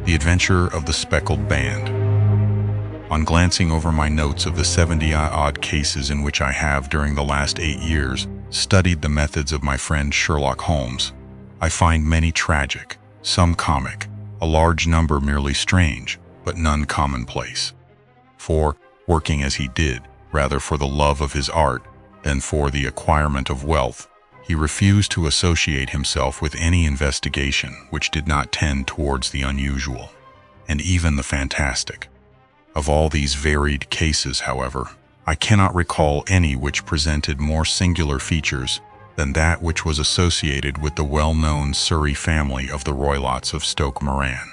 The Adventure of the Speckled Band. On glancing over my notes of the 70-odd cases in which I have, during the last 8 years, studied the methods of my friend Sherlock Holmes, I find many tragic, some comic, a large number merely strange, but none commonplace. For, working as he did, rather for the love of his art than for the acquirement of wealth, he refused to associate himself with any investigation which did not tend towards the unusual, and even the fantastic. Of all these varied cases, however, I cannot recall any which presented more singular features than that which was associated with the well-known Surrey family of the Roylotts of Stoke Moran.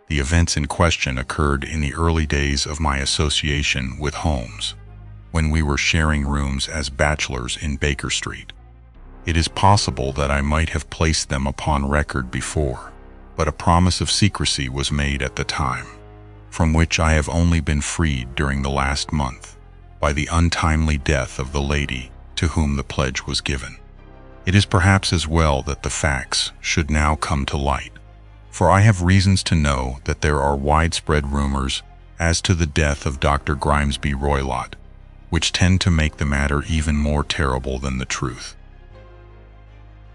The events in question occurred in the early days of my association with Holmes, when we were sharing rooms as bachelors in Baker Street. It is possible that I might have placed them upon record before, but a promise of secrecy was made at the time, from which I have only been freed during the last month, by the untimely death of the lady to whom the pledge was given. It is perhaps as well that the facts should now come to light, for I have reasons to know that there are widespread rumors as to the death of Dr. Grimesby Roylott, which tend to make the matter even more terrible than the truth.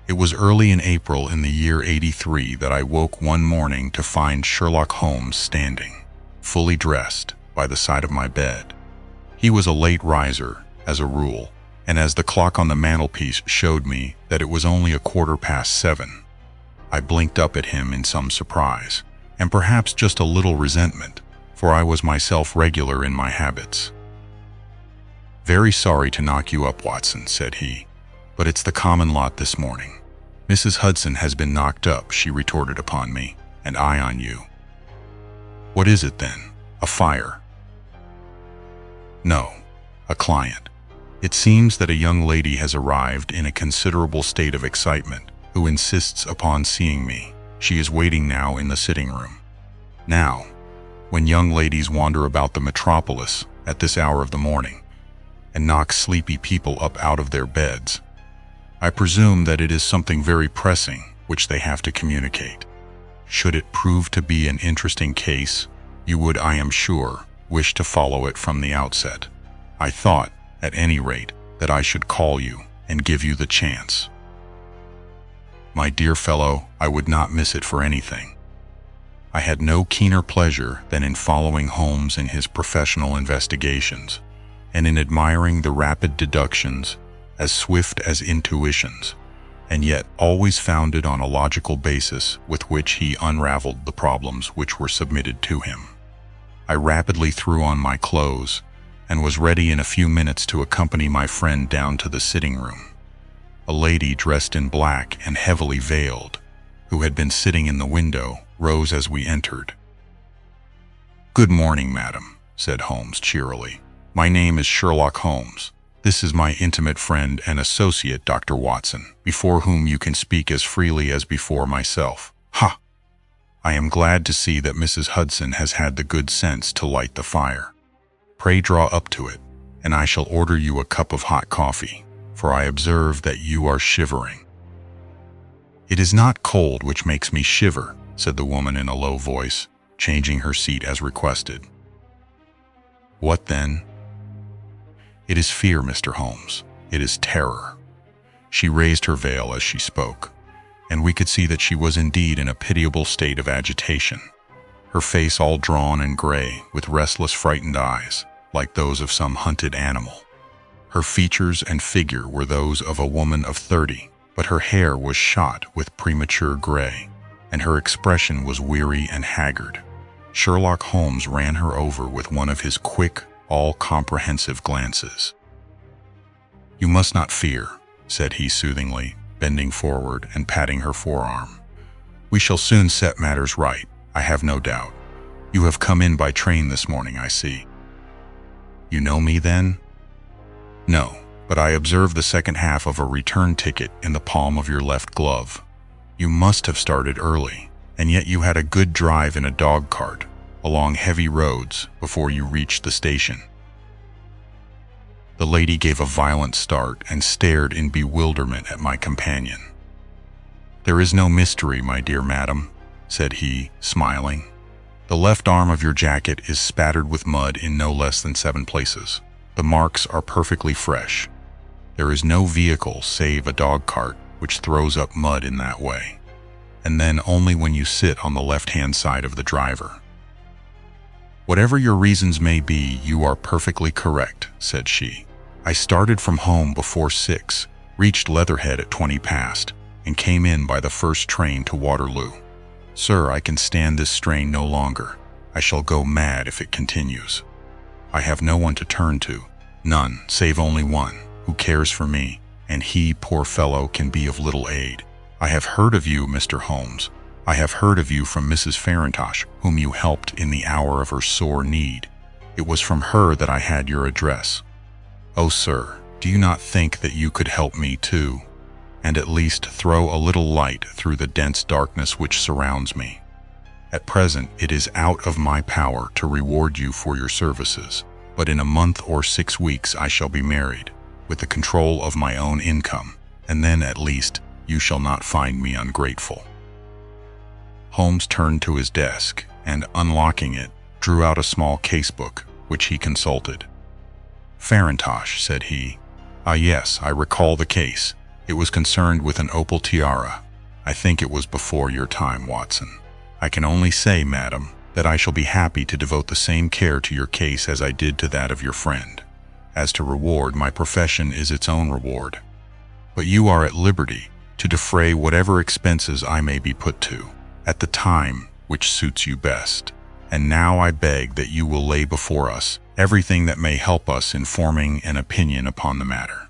It was early in April in the year '83 that I woke one morning to find Sherlock Holmes standing, fully dressed, by the side of my bed. He was a late riser, as a rule, and as the clock on the mantelpiece showed me that it was only 7:15, I blinked up at him in some surprise, and perhaps just a little resentment, for I was myself regular in my habits. "Very sorry to knock you up, Watson," said he, "but it's the common lot this morning. Mrs. Hudson has been knocked up," she retorted upon me, "and I on you." "What is it then? A fire?" "No, a client. It seems that a young lady has arrived in a considerable state of excitement, who insists upon seeing me. She is waiting now in the sitting room. Now, when young ladies wander about the metropolis at this hour of the morning, and knock sleepy people up out of their beds, I presume that it is something very pressing which they have to communicate. Should it prove to be an interesting case, you would, I am sure, wish to follow it from the outset. I thought, at any rate, that I should call you and give you the chance." My dear fellow, I would not miss it for anything. I had no keener pleasure than in following Holmes in his professional investigations, and in admiring the rapid deductions, as swift as intuitions, and yet always founded on a logical basis with which he unraveled the problems which were submitted to him. I rapidly threw on my clothes, and was ready in a few minutes to accompany my friend down to the sitting room. A lady dressed in black and heavily veiled, who had been sitting in the window, rose as we entered. "Good morning, madam," said Holmes cheerily. "My name is Sherlock Holmes. This is my intimate friend and associate, Dr. Watson, before whom you can speak as freely as before myself. Ha! I am glad to see that Mrs. Hudson has had the good sense to light the fire. Pray draw up to it, and I shall order you a cup of hot coffee, for I observe that you are shivering." "It is not cold which makes me shiver," said the woman in a low voice, changing her seat as requested. "What then?" "It is fear, Mr. Holmes. It is terror." She raised her veil as she spoke, and we could see that she was indeed in a pitiable state of agitation, her face all drawn and gray, with restless, frightened eyes, like those of some hunted animal. Her features and figure were those of a woman of 30, but her hair was shot with premature gray, and her expression was weary and haggard. Sherlock Holmes ran her over with one of his quick, all-comprehensive glances. "You must not fear," said he soothingly, bending forward and patting her forearm. "We shall soon set matters right, I have no doubt. You have come in by train this morning, I see." "You know me, then?" "No, but I observed the second half of a return ticket in the palm of your left glove. You must have started early, and yet you had a good drive in a dog-cart, along heavy roads, before you reached the station." The lady gave a violent start and stared in bewilderment at my companion. "There is no mystery, my dear madam," said he, smiling. The left arm of your jacket is spattered with mud in no less than 7 places. The marks are perfectly fresh. There is no vehicle save a dog cart which throws up mud in that way, and then only when you sit on the left-hand side of the driver. Whatever your reasons may be, you are perfectly correct, said she. I started from home before 6, reached Leatherhead at 20 past, and came in by the first train to Waterloo. Sir, I can stand this strain no longer. I shall go mad if it continues. I have no one to turn to, none, save only one, who cares for me, and he, poor fellow, can be of little aid. I have heard of you, Mr. Holmes. I have heard of you from Mrs. Farintosh, whom you helped in the hour of her sore need. It was from her that I had your address. Oh, sir, do you not think that you could help me too, and at least throw a little light through the dense darkness which surrounds me? At present, it is out of my power to reward you for your services, but in a month or 6 weeks I shall be married, with the control of my own income, and then at least you shall not find me ungrateful. Holmes turned to his desk and, unlocking it, drew out a small casebook, which he consulted. Farintosh, said he. Ah yes, I recall the case. It was concerned with an opal tiara. I think it was before your time, Watson. I can only say, madam, that I shall be happy to devote the same care to your case as I did to that of your friend. As to reward, my profession is its own reward. But you are at liberty to defray whatever expenses I may be put to, at the time which suits you best. And now I beg that you will lay before us everything that may help us in forming an opinion upon the matter.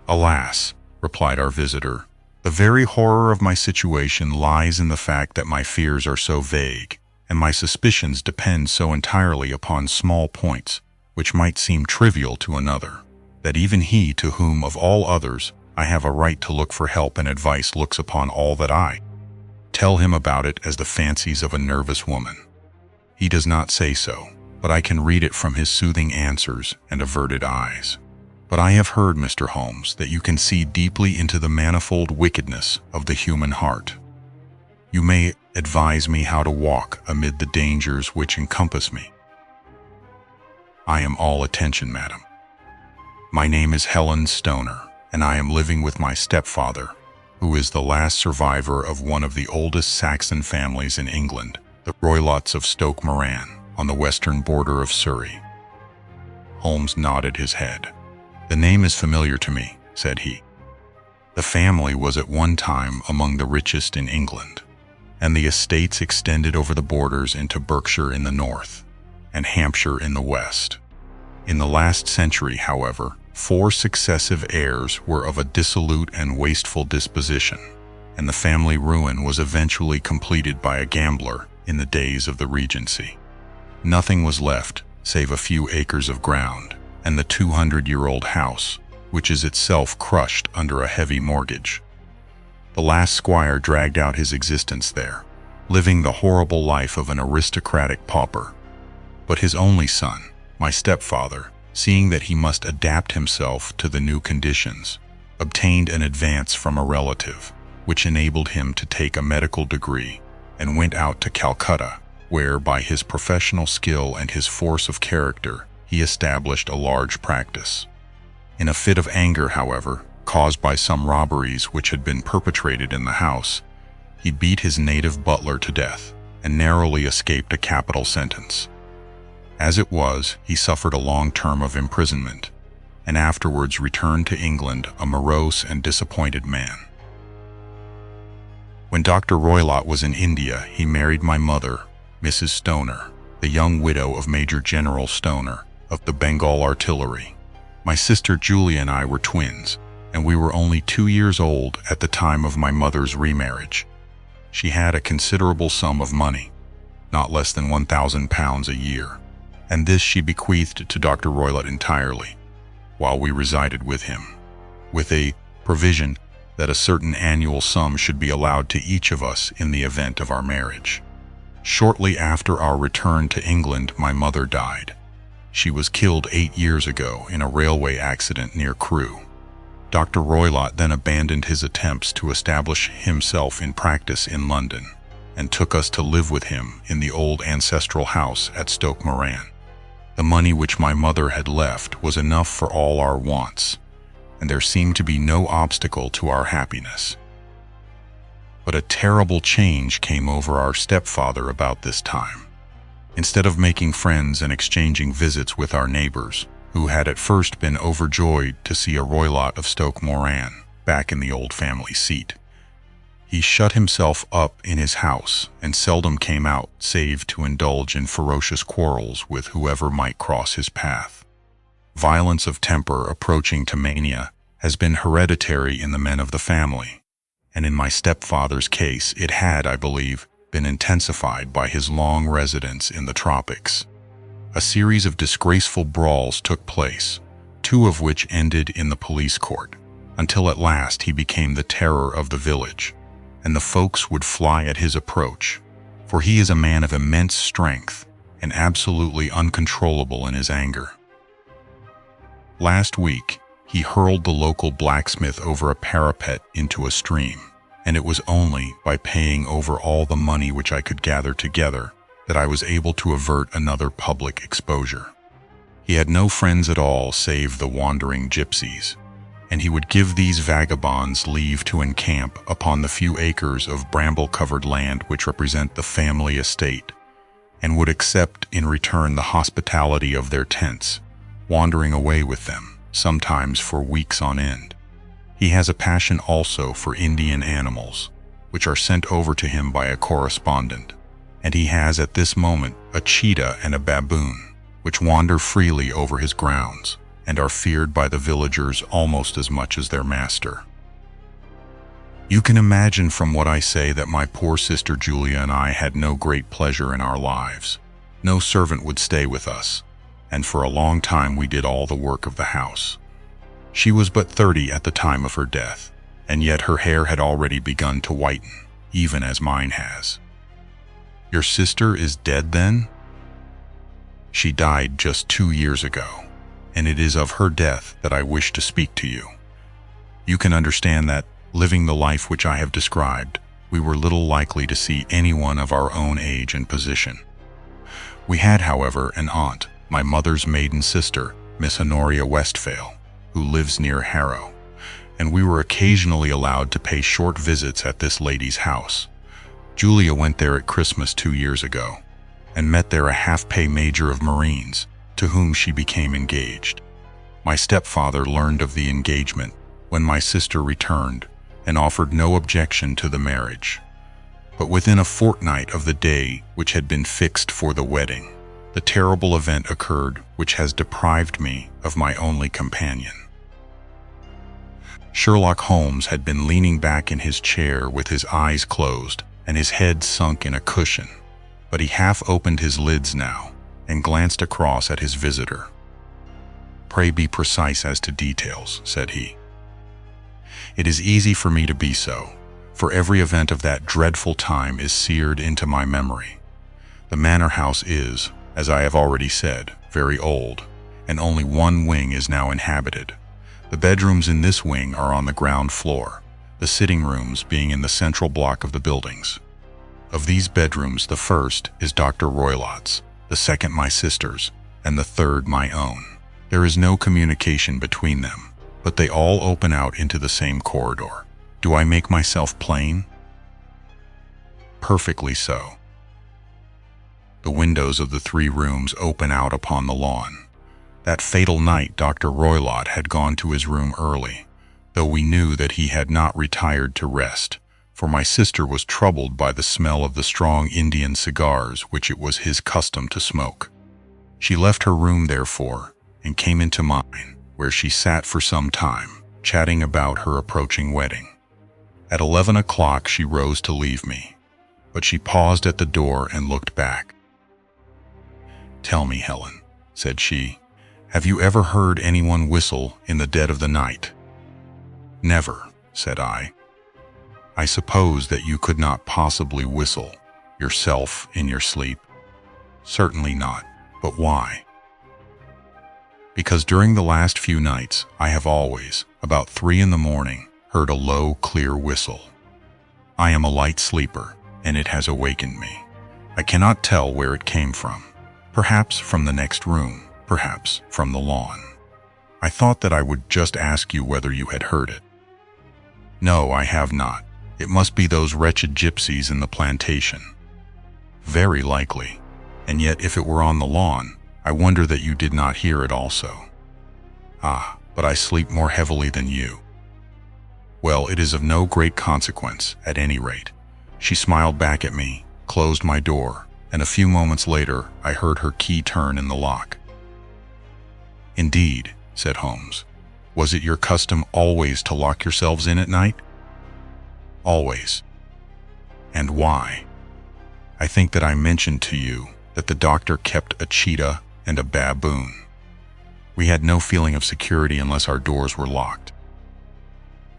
Alas, replied our visitor, the very horror of my situation lies in the fact that my fears are so vague, and my suspicions depend so entirely upon small points, which might seem trivial to another, that even he to whom of all others I have a right to look for help and advice looks upon all that I tell him about it as the fancies of a nervous woman. He does not say so, but I can read it from his soothing answers and averted eyes. But I have heard, Mr. Holmes, that you can see deeply into the manifold wickedness of the human heart. You may advise me how to walk amid the dangers which encompass me. I am all attention, madam. My name is Helen Stoner, and I am living with my stepfather, who is the last survivor of one of the oldest Saxon families in England, the Roylotts of Stoke Moran, on the western border of Surrey. Holmes nodded his head. The name is familiar to me, said he. The family was at one time among the richest in England, and the estates extended over the borders into Berkshire in the north, and Hampshire in the west. In the last century, however, 4 successive heirs were of a dissolute and wasteful disposition, and the family ruin was eventually completed by a gambler in the days of the Regency. Nothing was left save a few acres of ground, and the 200-year-old house, which is itself crushed under a heavy mortgage. The last squire dragged out his existence there, living the horrible life of an aristocratic pauper. But his only son, my stepfather, seeing that he must adapt himself to the new conditions, obtained an advance from a relative, which enabled him to take a medical degree, and went out to Calcutta, where, by his professional skill and his force of character, he established a large practice. In a fit of anger, however, caused by some robberies which had been perpetrated in the house, he beat his native butler to death and narrowly escaped a capital sentence. As it was, he suffered a long term of imprisonment, and afterwards returned to England a morose and disappointed man. When Dr. Roylott was in India, he married my mother, Mrs. Stoner, the young widow of Major General Stoner, of the Bengal Artillery. My sister Julia and I were twins, and we were only 2 years old at the time of my mother's remarriage. She had a considerable sum of money, not less than £1,000 a year, and this she bequeathed to Dr. Roylott entirely, while we resided with him, with a provision that a certain annual sum should be allowed to each of us in the event of our marriage. Shortly after our return to England, my mother died. She was killed 8 years ago in a railway accident near Crewe. Dr. Roylott then abandoned his attempts to establish himself in practice in London, and took us to live with him in the old ancestral house at Stoke Moran. The money which my mother had left was enough for all our wants, and there seemed to be no obstacle to our happiness. But a terrible change came over our stepfather about this time. Instead of making friends and exchanging visits with our neighbors, who had at first been overjoyed to see a Roylott of Stoke Moran back in the old family seat, he shut himself up in his house and seldom came out save to indulge in ferocious quarrels with whoever might cross his path. Violence of temper approaching to mania has been hereditary in the men of the family, and in my stepfather's case it had, I believe, been intensified by his long residence in the tropics. A series of disgraceful brawls took place, 2 of which ended in the police court, until at last he became the terror of the village, and the folks would fly at his approach, for he is a man of immense strength and absolutely uncontrollable in his anger. Last week, he hurled the local blacksmith over a parapet into a stream, and it was only by paying over all the money which I could gather together that I was able to avert another public exposure. He had no friends at all save the wandering gypsies, and he would give these vagabonds leave to encamp upon the few acres of bramble-covered land which represent the family estate, and would accept in return the hospitality of their tents, wandering away with them, sometimes for weeks on end. He has a passion also for Indian animals, which are sent over to him by a correspondent, and he has at this moment a cheetah and a baboon, which wander freely over his grounds, and are feared by the villagers almost as much as their master. You can imagine from what I say that my poor sister Julia and I had no great pleasure in our lives. No servant would stay with us, and for a long time we did all the work of the house. She was but 30 at the time of her death, and yet her hair had already begun to whiten, even as mine has. Your sister is dead then? She died just 2 years ago, and it is of her death that I wish to speak to you. You can understand that, living the life which I have described, we were little likely to see anyone of our own age and position. We had, however, an aunt, my mother's maiden sister, Miss Honoria Westphale, who lives near Harrow, and we were occasionally allowed to pay short visits at this lady's house. Julia went there at Christmas 2 years ago, and met there a half-pay major of Marines, to whom she became engaged. My stepfather learned of the engagement when my sister returned, and offered no objection to the marriage. But within a fortnight of the day which had been fixed for the wedding, the terrible event occurred which has deprived me of my only companion. Sherlock Holmes had been leaning back in his chair with his eyes closed and his head sunk in a cushion, but he half opened his lids now and glanced across at his visitor. "Pray be precise as to details," said he. "It is easy for me to be so, for every event of that dreadful time is seared into my memory. The manor house is, as I have already said, very old, and only one wing is now inhabited. The bedrooms in this wing are on the ground floor, the sitting rooms being in the central block of the buildings. Of these bedrooms, the first is Dr. Roylott's, the second my sister's, and the third my own. There is no communication between them, but they all open out into the same corridor. Do I make myself plain?" "Perfectly so. The windows of the 3 rooms open out upon the lawn. That fatal night Dr. Roylott had gone to his room early, though we knew that he had not retired to rest, for my sister was troubled by the smell of the strong Indian cigars which it was his custom to smoke. She left her room, therefore, and came into mine, where she sat for some time, chatting about her approaching wedding. At 11 o'clock she rose to leave me, but she paused at the door and looked back. "Tell me, Helen," said she, "have you ever heard anyone whistle in the dead of the night?" "Never," said I. "I suppose that you could not possibly whistle yourself in your sleep?" "Certainly not. But why?" "Because during the last few nights I have always, about 3 in the morning, heard a low, clear whistle. I am a light sleeper, and it has awakened me. I cannot tell where it came from. Perhaps from the next room, perhaps from the lawn. I thought that I would just ask you whether you had heard it. No, I have not. It must be those wretched gypsies in the plantation. Very likely. And yet if it were on the lawn, I wonder that you did not hear it also. Ah, but I sleep more heavily than you. Well, it is of no great consequence, at any rate. She smiled back at me, closed my door, and a few moments later I heard her key turn in the lock. Indeed, said Holmes. Was it your custom always to lock yourselves in at night? Always. And why? I think that I mentioned to you that the doctor kept a cheetah and a baboon. We had no feeling of security unless our doors were locked.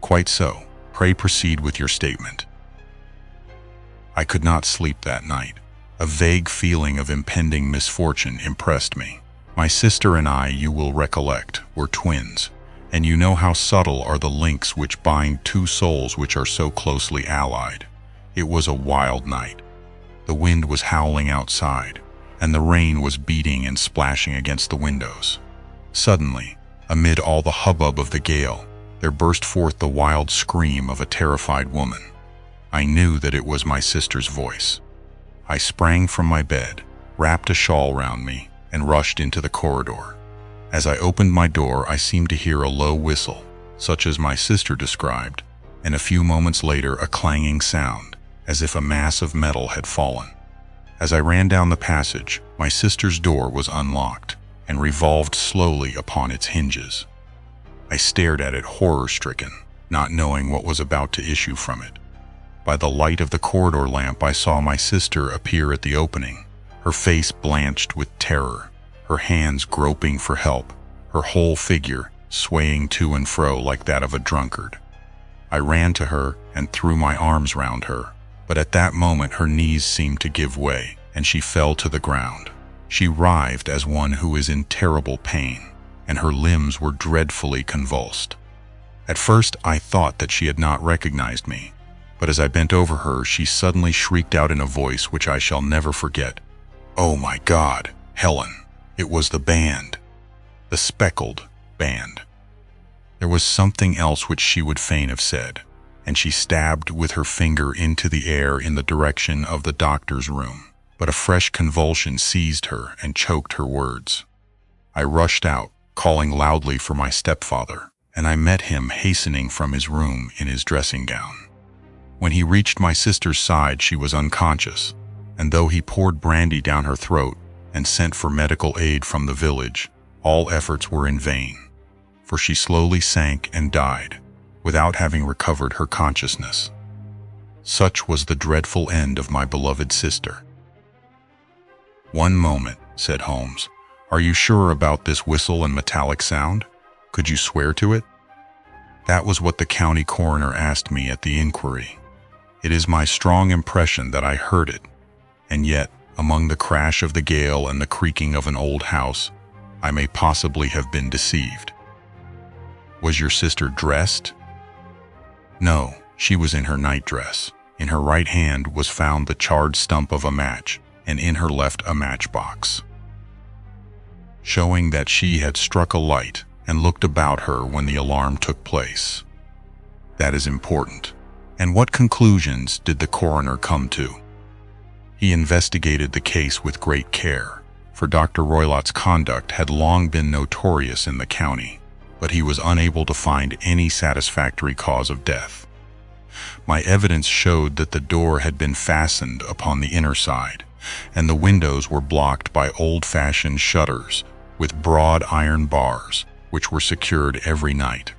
Quite so. Pray proceed with your statement. I could not sleep that night. A vague feeling of impending misfortune impressed me. My sister and I, you will recollect, were twins, and you know how subtle are the links which bind two souls which are so closely allied. It was a wild night. The wind was howling outside, and the rain was beating and splashing against the windows. Suddenly, amid all the hubbub of the gale, there burst forth the wild scream of a terrified woman. I knew that it was my sister's voice. I sprang from my bed, wrapped a shawl round me, and rushed into the corridor. As I opened my door, I seemed to hear a low whistle, such as my sister described, and a few moments later a clanging sound, as if a mass of metal had fallen. As I ran down the passage, my sister's door was unlocked and revolved slowly upon its hinges. I stared at it horror-stricken, not knowing what was about to issue from it. By the light of the corridor lamp, I saw my sister appear at the opening, her face blanched with terror, her hands groping for help, her whole figure swaying to and fro like that of a drunkard. I ran to her and threw my arms round her, but at that moment her knees seemed to give way, and she fell to the ground. She writhed as one who is in terrible pain, and her limbs were dreadfully convulsed. At first I thought that she had not recognized me, but as I bent over her, she suddenly shrieked out in a voice which I shall never forget, "Oh my God, Helen!" It was the band. The Speckled band. There was something else which she would fain have said, and she stabbed with her finger into the air in the direction of the doctor's room. But a fresh convulsion seized her and choked her words. I rushed out, calling loudly for my stepfather, and I met him hastening from his room in his dressing gown. When he reached my sister's side, she was unconscious, and though he poured brandy down her throat and sent for medical aid from the village, all efforts were in vain, for she slowly sank and died, without having recovered her consciousness. Such was the dreadful end of my beloved sister. "One moment," said Holmes. "Are you sure about this whistle and metallic sound? Could you swear to it?" That was what the county coroner asked me at the inquiry. It is my strong impression that I heard it, and yet, among the crash of the gale and the creaking of an old house, I may possibly have been deceived. Was your sister dressed? No, she was in her nightdress. In her right hand was found the charred stump of a match, and in her left a matchbox, showing that she had struck a light and looked about her when the alarm took place. That is important. And what conclusions did the coroner come to? He investigated the case with great care, for Dr. Roylott's conduct had long been notorious in the county, but he was unable to find any satisfactory cause of death. My evidence showed that the door had been fastened upon the inner side, and the windows were blocked by old-fashioned shutters with broad iron bars, which were secured every night.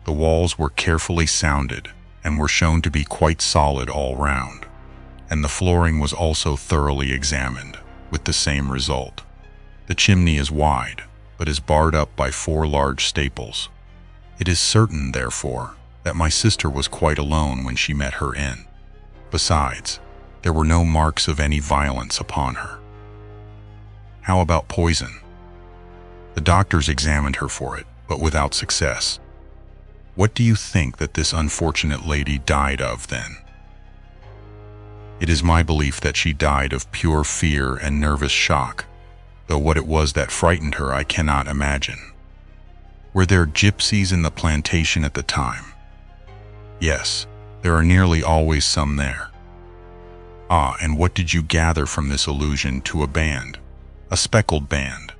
The walls were carefully sounded and were shown to be quite solid all round, and the flooring was also thoroughly examined, with the same result. The chimney is wide, but is barred up by 4 large staples. It is certain, therefore, that my sister was quite alone when she met her end. Besides, there were no marks of any violence upon her. How about poison? The doctors examined her for it, but without success. What do you think that this unfortunate lady died of then? It is my belief that she died of pure fear and nervous shock, though what it was that frightened her I cannot imagine. Were there gypsies in the plantation at the time? Yes, there are nearly always some there. Ah, and what did you gather from this allusion to a band, a speckled band?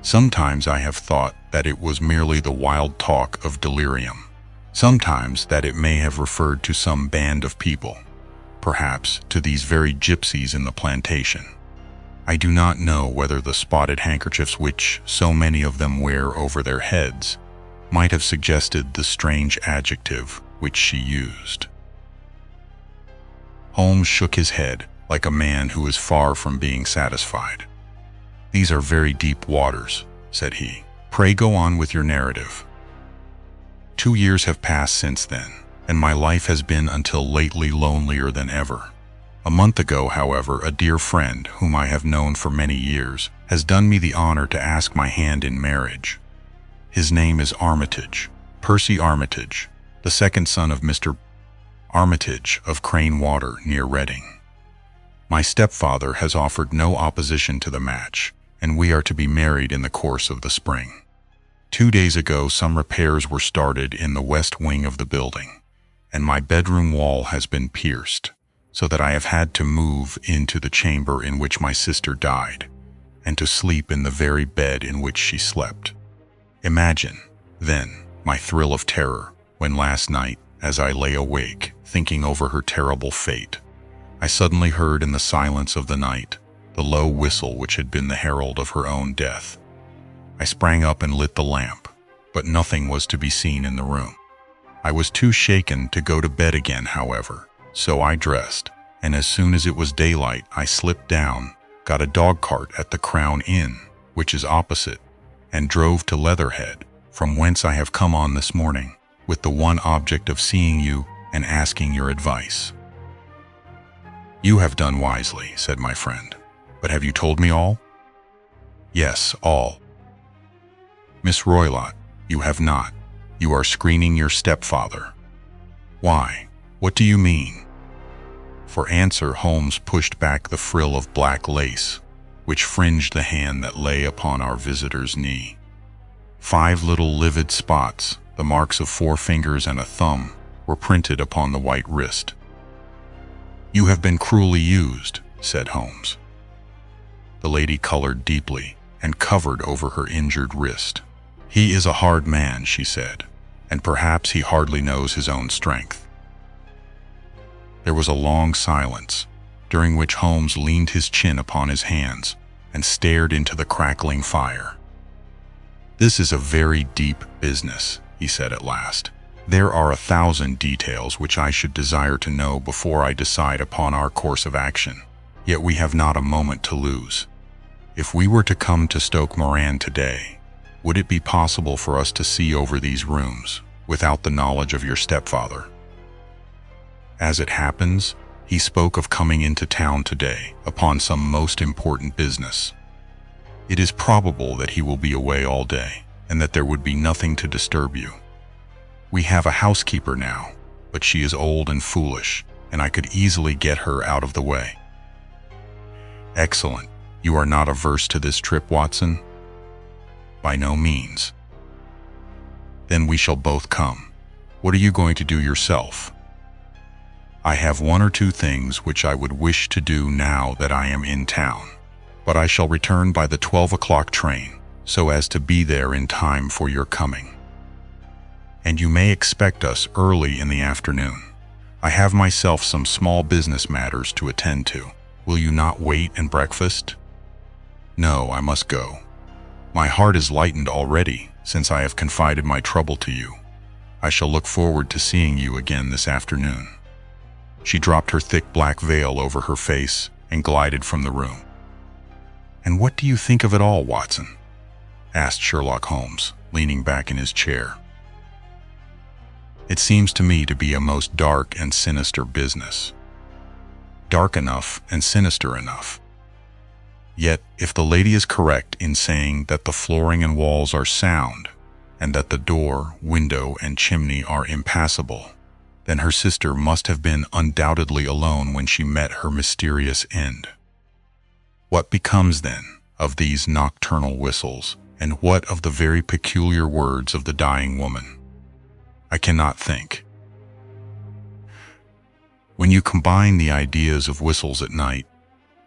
Sometimes I have thought that it was merely the wild talk of delirium. Sometimes that it may have referred to some band of people, perhaps to these very gypsies in the plantation. I do not know whether the spotted handkerchiefs which so many of them wear over their heads might have suggested the strange adjective which she used. Holmes shook his head like a man who is far from being satisfied. "These are very deep waters," said he. "Pray go on with your narrative." 2 years have passed since then, and my life has been until lately lonelier than ever. A month ago, however, a dear friend, whom I have known for many years, has done me the honor to ask my hand in marriage. His name is Armitage, Percy Armitage, the second son of Mr. Armitage of Crane Water near Reading. My stepfather has offered no opposition to the match, and we are to be married in the course of the spring. 2 days ago some repairs were started in the west wing of the building, and my bedroom wall has been pierced, so that I have had to move into the chamber in which my sister died, and to sleep in the very bed in which she slept. Imagine, then, my thrill of terror when last night, as I lay awake, thinking over her terrible fate, I suddenly heard in the silence of the night the low whistle which had been the herald of her own death. I sprang up and lit the lamp, but nothing was to be seen in the room. I was too shaken to go to bed again, however, so I dressed, and as soon as it was daylight I slipped down, got a dog cart at the Crown Inn, which is opposite, and drove to Leatherhead, from whence I have come on this morning, with the one object of seeing you and asking your advice. "You have done wisely," said my friend. "But have you told me all?" "Yes, all." "Miss Roylott, you have not. You are screening your stepfather." "Why? What do you mean?" For answer Holmes pushed back the frill of black lace, which fringed the hand that lay upon our visitor's knee. 5 little livid spots, the marks of 4 fingers and a thumb, were printed upon the white wrist. "You have been cruelly used," said Holmes. The lady colored deeply and covered over her injured wrist. "He is a hard man," she said, "and perhaps he hardly knows his own strength." There was a long silence, during which Holmes leaned his chin upon his hands and stared into the crackling fire. "This is a very deep business," he said at last. "There are 1,000 details which I should desire to know before I decide upon our course of action, yet we have not a moment to lose. If we were to come to Stoke Moran today, would it be possible for us to see over these rooms without the knowledge of your stepfather? As it happens, he spoke of coming into town today upon some most important business. It is probable that he will be away all day, and that there would be nothing to disturb you. We have a housekeeper now, but she is old and foolish, and I could easily get her out of the way." "Excellent. You are not averse to this trip, Watson?" "By no means." "Then we shall both come. What are you going to do yourself?" "I have 1 or 2 things which I would wish to do now that I am in town, but I shall return by the 12 o'clock train, so as to be there in time for your coming. And you may expect us early in the afternoon. I have myself some small business matters to attend to. Will you not wait and breakfast?" "No, I must go. My heart is lightened already, since I have confided my trouble to you. I shall look forward to seeing you again this afternoon." She dropped her thick black veil over her face and glided from the room. "And what do you think of it all, Watson?" asked Sherlock Holmes, leaning back in his chair. "It seems to me to be a most dark and sinister business. Dark enough and sinister enough. Yet, if the lady is correct in saying that the flooring and walls are sound, and that the door, window, and chimney are impassable, Then her sister must have been undoubtedly alone when she met her mysterious end. What becomes, then, of these nocturnal whistles, and what of the very peculiar words of the dying woman? I cannot think. When you combine the ideas of whistles at night,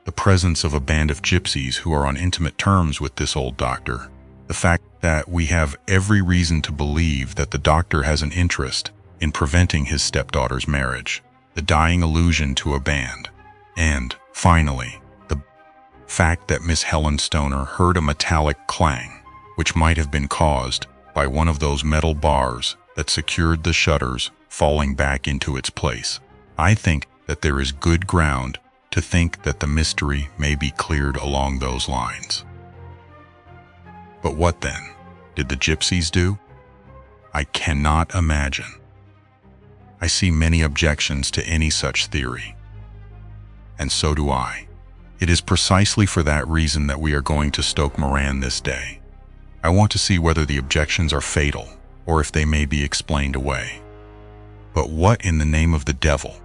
the presence of a band of gypsies who are on intimate terms with this old doctor, the fact that we have every reason to believe that the doctor has an interest in preventing his stepdaughter's marriage, the dying allusion to a band, and, finally, the fact that Miss Helen Stoner heard a metallic clang, which might have been caused by one of those metal bars that secured the shutters falling back into its place, I think that there is good ground to think that the mystery may be cleared along those lines. But what then? Did the gypsies do? I cannot imagine. I see many objections to any such theory. And so do I. It is precisely for that reason that we are going to Stoke Moran this day. I want to see whether the objections are fatal, or if they may be explained away. But what in the name of the devil?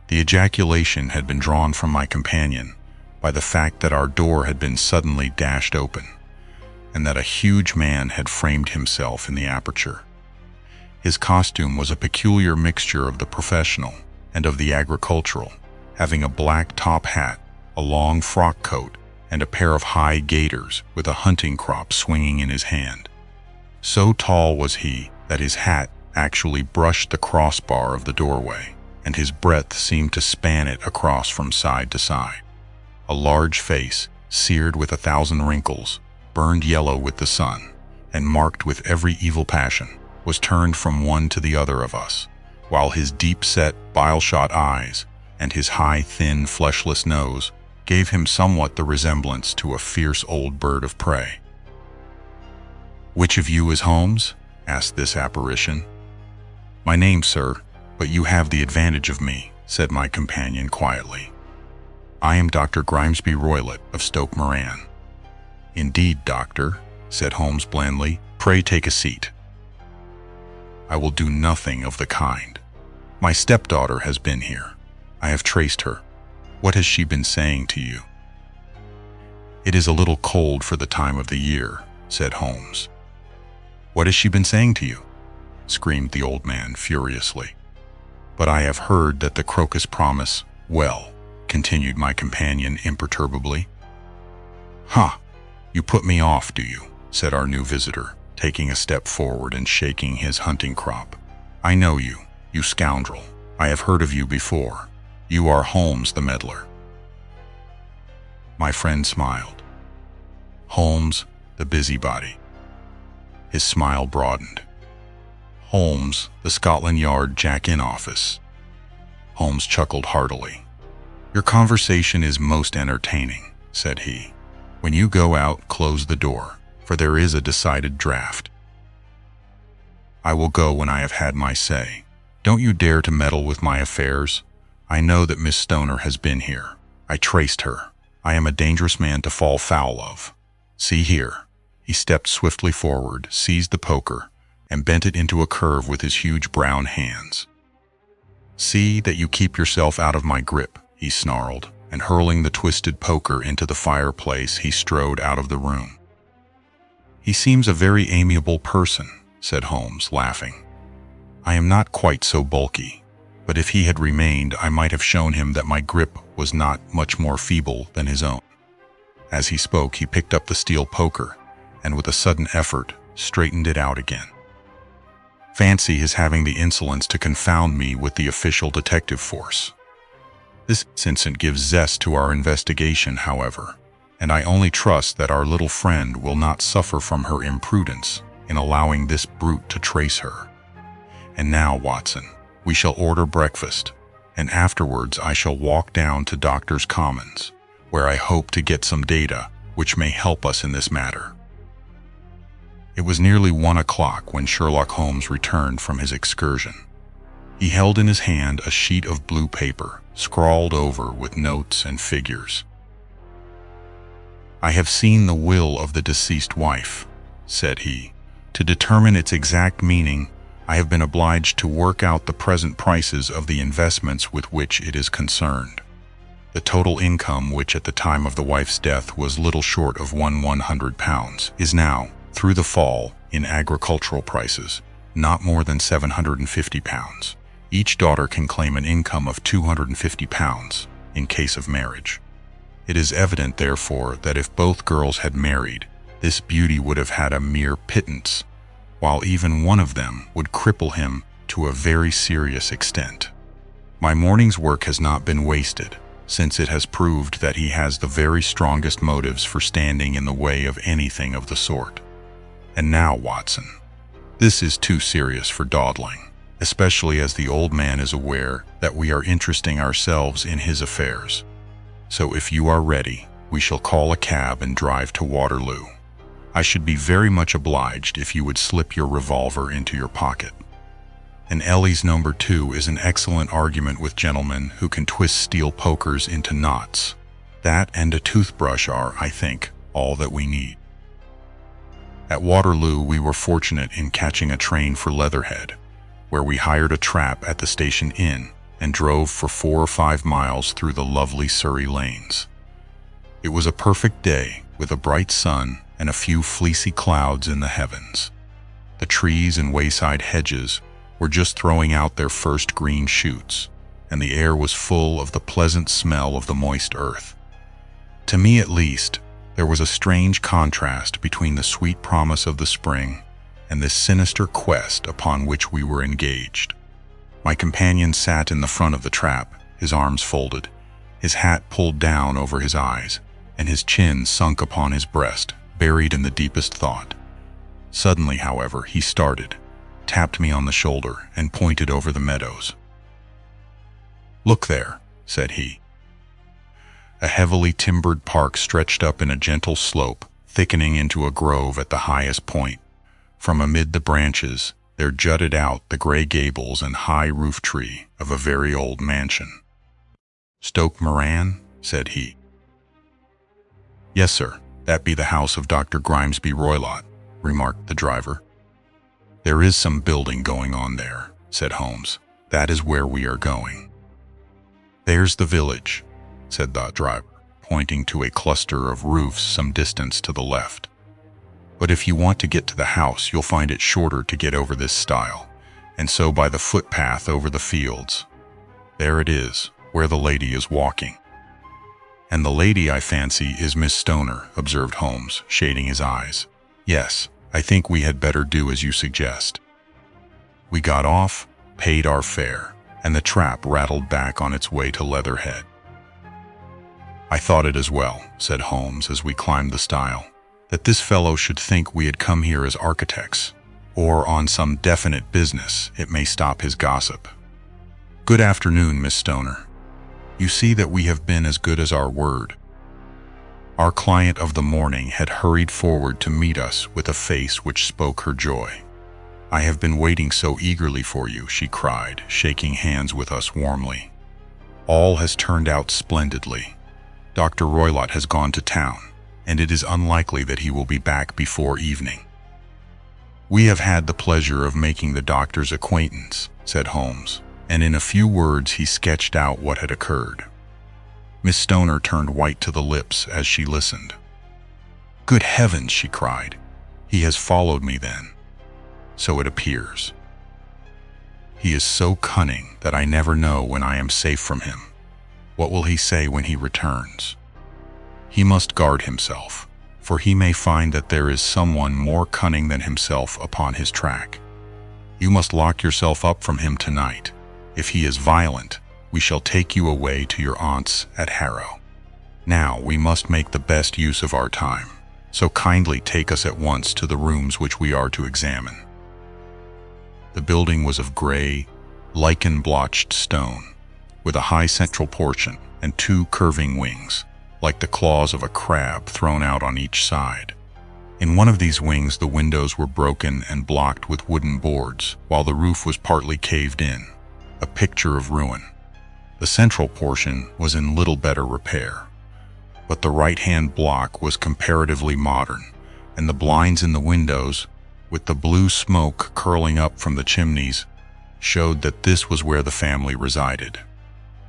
The ejaculation had been drawn from my companion by the fact that our door had been suddenly dashed open, and that a huge man had framed himself in the aperture. His costume was a peculiar mixture of the professional and of the agricultural, having a black top hat, a long frock coat, and a pair of high gaiters with a hunting crop swinging in his hand. So tall was he that his hat actually brushed the crossbar of the doorway, and his breadth seemed to span it across from side to side. A large face, seared with 1,000 wrinkles, burned yellow with the sun, and marked with every evil passion, was turned from one to the other of us, while his deep-set, bile-shot eyes and his high, thin, fleshless nose gave him somewhat the resemblance to a fierce old bird of prey. "Which of you is Holmes?" asked this apparition. "My name, sir, but you have the advantage of me," said my companion quietly. "I am Dr. Grimesby Roylott of Stoke Moran." "Indeed, doctor," said Holmes blandly. "Pray take a seat." "I will do nothing of the kind. My stepdaughter has been here. I have traced her. What has she been saying to you?" "It is a little cold for the time of the year," said Holmes. "What has she been saying to you?" screamed the old man furiously. "But I have heard that the crocus promise well," continued my companion imperturbably. "Ha! You put me off, do you?" said our new visitor, taking a step forward and shaking his hunting crop. "I know you, you scoundrel. I have heard of you before. You are Holmes the meddler." My friend smiled. Holmes, the busybody. His smile broadened. Holmes, the Scotland Yard jack-in-office. Holmes chuckled heartily. "Your conversation is most entertaining," said he. "When you go out, close the door, for there is a decided draft." "I will go when I have had my say. Don't you dare to meddle with my affairs. I know that Miss Stoner has been here. I traced her. I am a dangerous man to fall foul of. See here." He stepped swiftly forward, seized the poker, and bent it into a curve with his huge brown hands. "See that you keep yourself out of my grip," he snarled, and hurling the twisted poker into the fireplace, he strode out of the room. "He seems a very amiable person," said Holmes, laughing. "I am not quite so bulky, but if he had remained, I might have shown him that my grip was not much more feeble than his own." As he spoke, he picked up the steel poker, and with a sudden effort, straightened it out again. "Fancy his having the insolence to confound me with the official detective force. This incident gives zest to our investigation, however, and I only trust that our little friend will not suffer from her imprudence in allowing this brute to trace her. And now, Watson, we shall order breakfast, and afterwards I shall walk down to Doctor's Commons, where I hope to get some data which may help us in this matter." It was nearly 1 o'clock when Sherlock Holmes returned from his excursion. He held in his hand a sheet of blue paper, scrawled over with notes and figures. "I have seen the will of the deceased wife," said he. "To determine its exact meaning, I have been obliged to work out the present prices of the investments with which it is concerned. The total income, which at the time of the wife's death was little short of £100, is now, through the fall in agricultural prices, not more than £750. Each daughter can claim an income of £250 in case of marriage. It is evident, therefore, that if both girls had married, this beauty would have had a mere pittance, while even one of them would cripple him to a very serious extent. My morning's work has not been wasted, since it has proved that he has the very strongest motives for standing in the way of anything of the sort. And now, Watson, this is too serious for dawdling, especially as the old man is aware that we are interesting ourselves in his affairs. So if you are ready, we shall call a cab and drive to Waterloo. I should be very much obliged if you would slip your revolver into your pocket. And Ellie's number 2 is an excellent argument with gentlemen who can twist steel pokers into knots. That and a toothbrush are, I think, all that we need. At Waterloo, we were fortunate in catching a train for Leatherhead, where we hired a trap at the station inn and drove for 4 or 5 miles through the lovely Surrey lanes. It was a perfect day, with a bright sun and a few fleecy clouds in the heavens. The trees and wayside hedges were just throwing out their first green shoots, and the air was full of the pleasant smell of the moist earth. To me, at least, there was a strange contrast between the sweet promise of the spring and this sinister quest upon which we were engaged. My companion sat in the front of the trap, his arms folded, his hat pulled down over his eyes, and his chin sunk upon his breast, buried in the deepest thought. Suddenly, however, he started, tapped me on the shoulder, and pointed over the meadows. "Look there," said he. A heavily timbered park stretched up in a gentle slope, thickening into a grove at the highest point. From amid the branches, there jutted out the gray gables and high roof tree of a very old mansion. "Stoke Moran?" said he. "Yes, sir, that be the house of Dr. Grimesby Roylott," remarked the driver. "There is some building going on there," said Holmes. "That is where we are going." "There's the village," said the driver, pointing to a cluster of roofs some distance to the left. "But if you want to get to the house, you'll find it shorter to get over this stile, and so by the footpath over the fields. There it is, where the lady is walking." "And the lady, I fancy, is Miss Stoner," observed Holmes, shading his eyes. "Yes, I think we had better do as you suggest." We got off, paid our fare, and the trap rattled back on its way to Leatherhead. "I thought it as well," said Holmes as we climbed the stile, "that this fellow should think we had come here as architects, or on some definite business. It may stop his gossip. Good afternoon, Miss Stoner. You see that we have been as good as our word." Our client of the morning had hurried forward to meet us with a face which spoke her joy. "I have been waiting so eagerly for you," she cried, shaking hands with us warmly. "All has turned out splendidly. Dr. Roylott has gone to town, and it is unlikely that he will be back before evening." "We have had the pleasure of making the doctor's acquaintance," said Holmes, and in a few words he sketched out what had occurred. Miss Stoner turned white to the lips as she listened. "Good heavens!" she cried. "He has followed me then. So it appears. He is so cunning that I never know when I am safe from him. What will he say when he returns? He must guard himself, for he may find that there is someone more cunning than himself upon his track. You must lock yourself up from him tonight. If he is violent, we shall take you away to your aunt's at Harrow. Now we must make the best use of our time, so kindly take us at once to the rooms which we are to examine." The building was of gray, lichen-blotched stone, with a high central portion and 2 curving wings, like the claws of a crab thrown out on each side. In one of these wings the windows were broken and blocked with wooden boards, while the roof was partly caved in, a picture of ruin. The central portion was in little better repair, but the right-hand block was comparatively modern, and the blinds in the windows with the blue smoke curling up from the chimneys, showed that this was where the family resided.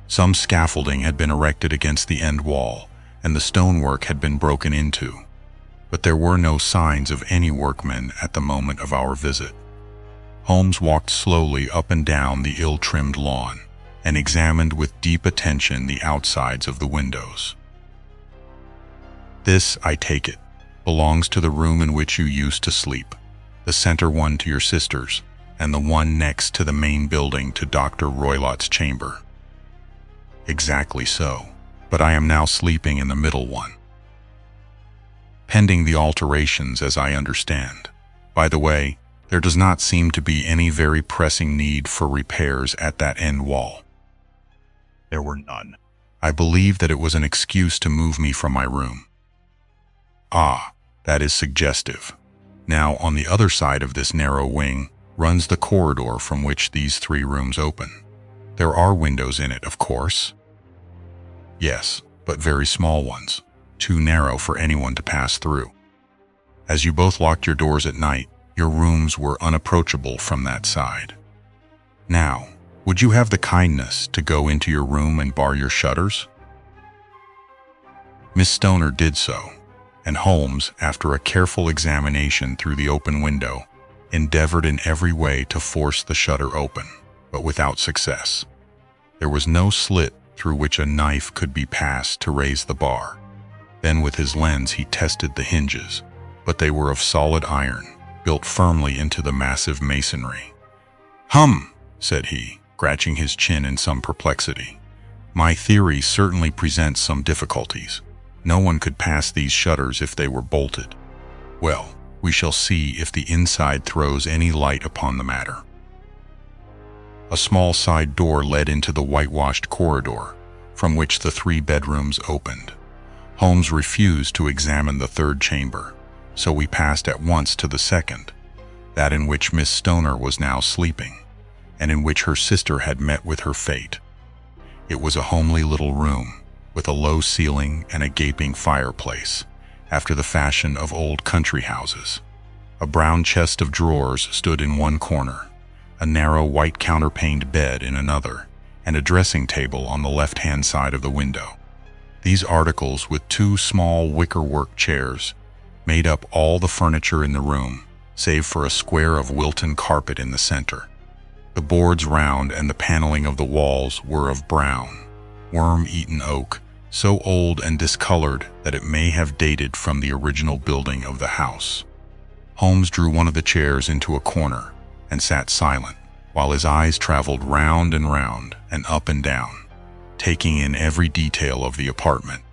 Some scaffolding had been erected against the end wall, and the stonework had been broken into, but there were no signs of any workmen at the moment of our visit. Holmes walked slowly up and down the ill-trimmed lawn, and examined with deep attention the outsides of the windows. "This, I take it, belongs to the room in which you used to sleep, the center one to your sisters, and the one next to the main building to Dr. Roylott's chamber." "Exactly so, but I am now sleeping in the middle one. Pending the alterations, as I understand. By the way, there does not seem to be any very pressing need for repairs at that end wall." There were none. "I believe that it was an excuse to move me from my room." "Ah, that is suggestive. Now, on the other side of this narrow wing runs the corridor from which these 3 rooms open. There are windows in it, of course?" "Yes, but very small ones, too narrow for anyone to pass through. As you both locked your doors at night, your rooms were unapproachable from that side. Now, would you have the kindness to go into your room and bar your shutters?" Miss Stoner did so, and Holmes, after a careful examination through the open window, endeavored in every way to force the shutter open, but without success. There was no slit through which a knife could be passed to raise the bar. Then with his lens he tested the hinges, but they were of solid iron, built firmly into the massive masonry. "Hum," said he, scratching his chin in some perplexity. "My theory certainly presents some difficulties. No one could pass these shutters if they were bolted. Well, we shall see if the inside throws any light upon the matter." A small side door led into the whitewashed corridor, from which the 3 bedrooms opened. Holmes refused to examine the 3rd chamber, so we passed at once to the 2nd, that in which Miss Stoner was now sleeping, and in which her sister had met with her fate. It was a homely little room, with a low ceiling and a gaping fireplace, after the fashion of old country houses. A brown chest of drawers stood in one corner, a narrow white counterpaned bed in another, and a dressing table on the left-hand side of the window. These articles, with 2 small wickerwork chairs, made up all the furniture in the room, save for a square of Wilton carpet in the center. The boards round and the paneling of the walls were of brown, worm-eaten oak, so old and discolored that it may have dated from the original building of the house. Holmes drew one of the chairs into a corner and sat silent, while his eyes traveled round and up and down, taking in every detail of the apartment.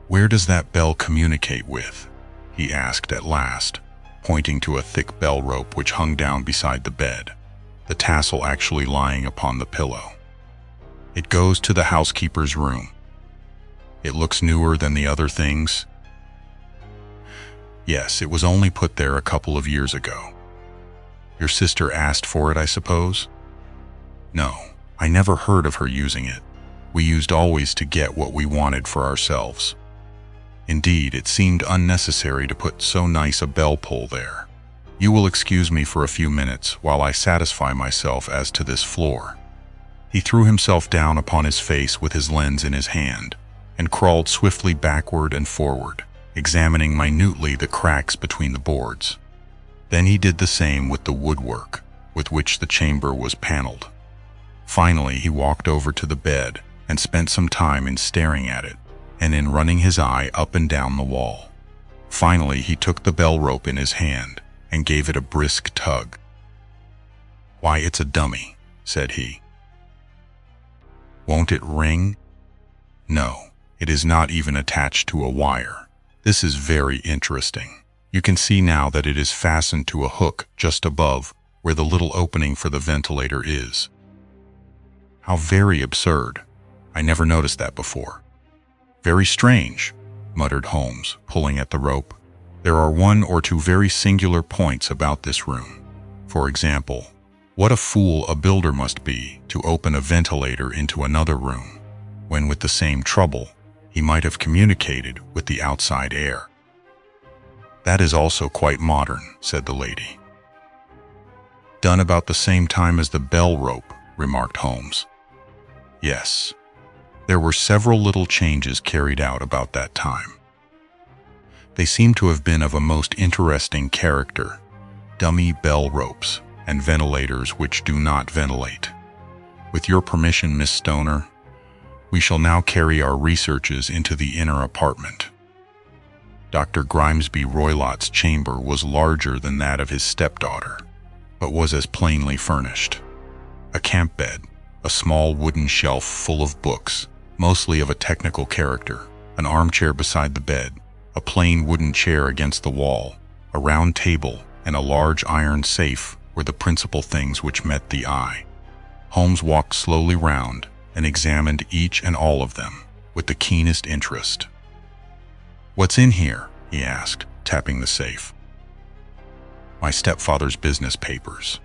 "Where does that bell communicate with?" he asked at last, pointing to a thick bell rope which hung down beside the bed, the tassel actually lying upon the pillow. "It goes to the housekeeper's room." "It looks newer than the other things?" "Yes, it was only put there a couple of years ago." "Your sister asked for it, I suppose?" "No, I never heard of her using it. We used always to get what we wanted for ourselves. Indeed, it seemed unnecessary to put so nice a bell pull there. You will excuse me for a few minutes while I satisfy myself as to this floor." He threw himself down upon his face with his lens in his hand, and crawled swiftly backward and forward, examining minutely the cracks between the boards. Then he did the same with the woodwork with which the chamber was paneled. Finally, he walked over to the bed and spent some time in staring at it and in running his eye up and down the wall. Finally, he took the bell rope in his hand and gave it a brisk tug. "Why, it's a dummy," said he. "Won't it ring?" "No, it is not even attached to a wire. This is very interesting. You can see now that it is fastened to a hook just above where the little opening for the ventilator is." "How very absurd. I never noticed that before." "Very strange," muttered Holmes, pulling at the rope. "There are 1 or 2 very singular points about this room. For example, what a fool a builder must be to open a ventilator into another room, when with the same trouble he might have communicated with the outside air." That is also quite modern, said the lady. Done about the same time as the bell rope, remarked Holmes. Yes, there were several little changes carried out about that time. They seem to have been of a most interesting character: dummy bell ropes and ventilators which do not ventilate. With your permission, Miss Stoner, we shall now carry our researches into the inner apartment. Dr. Grimesby Roylott's chamber was larger than that of his stepdaughter, but was as plainly furnished. A camp bed, a small wooden shelf full of books, mostly of a technical character, an armchair beside the bed, a plain wooden chair against the wall, a round table, and a large iron safe were the principal things which met the eye. Holmes walked slowly round and examined each and all of them with the keenest interest. "What's in here?" he asked, tapping the safe. "My stepfather's business papers."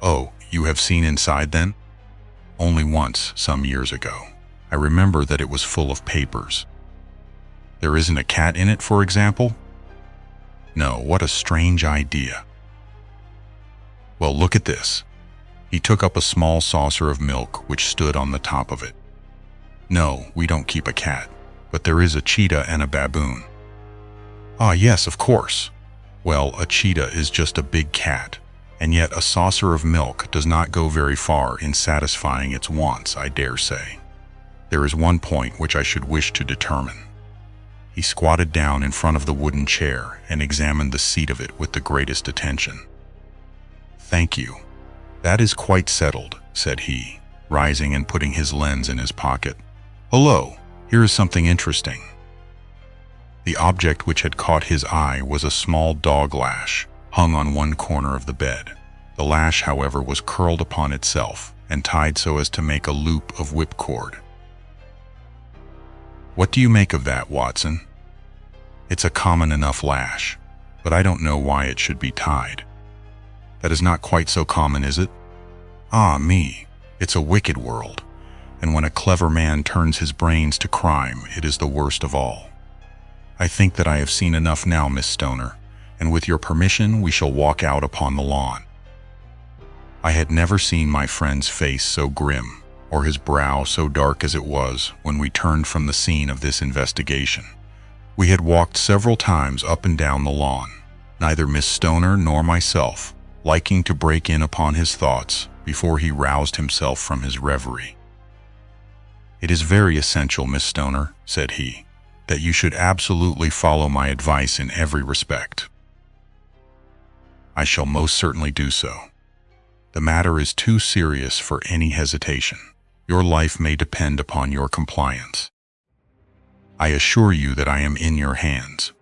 "Oh, you have seen inside then?" "Only once, some years ago. I remember that it was full of papers." "There isn't a cat in it, for example?" "No, what a strange idea." "Well, look at this." He took up a small saucer of milk which stood on the top of it. "No, we don't keep a cat, but there is a cheetah and a baboon." "Ah, yes, of course. Well, a cheetah is just a big cat, and yet a saucer of milk does not go very far in satisfying its wants, I dare say. There is one point which I should wish to determine." He squatted down in front of the wooden chair and examined the seat of it with the greatest attention. "Thank you. That is quite settled," said he, rising and putting his lens in his pocket. "Hullo, here is something interesting." The object which had caught his eye was a small dog lash, hung on one corner of the bed. The lash, however, was curled upon itself and tied so as to make a loop of whipcord. "What do you make of that, Watson?" "It's a common enough lash, but I don't know why it should be tied." "That is not quite so common, is it?" "Ah, me, it's a wicked world, and when a clever man turns his brains to crime, it is the worst of all. I think that I have seen enough now, Miss Stoner, and with your permission we shall walk out upon the lawn." I had never seen my friend's face so grim, or his brow so dark as it was when we turned from the scene of this investigation. We had walked several times up and down the lawn, neither Miss Stoner nor myself liking to break in upon his thoughts before he roused himself from his reverie. "It is very essential, Miss Stoner," said he, "that you should absolutely follow my advice in every respect." "I shall most certainly do so. The matter is too serious for any hesitation. Your life may depend upon your compliance. I assure you that I am in your hands.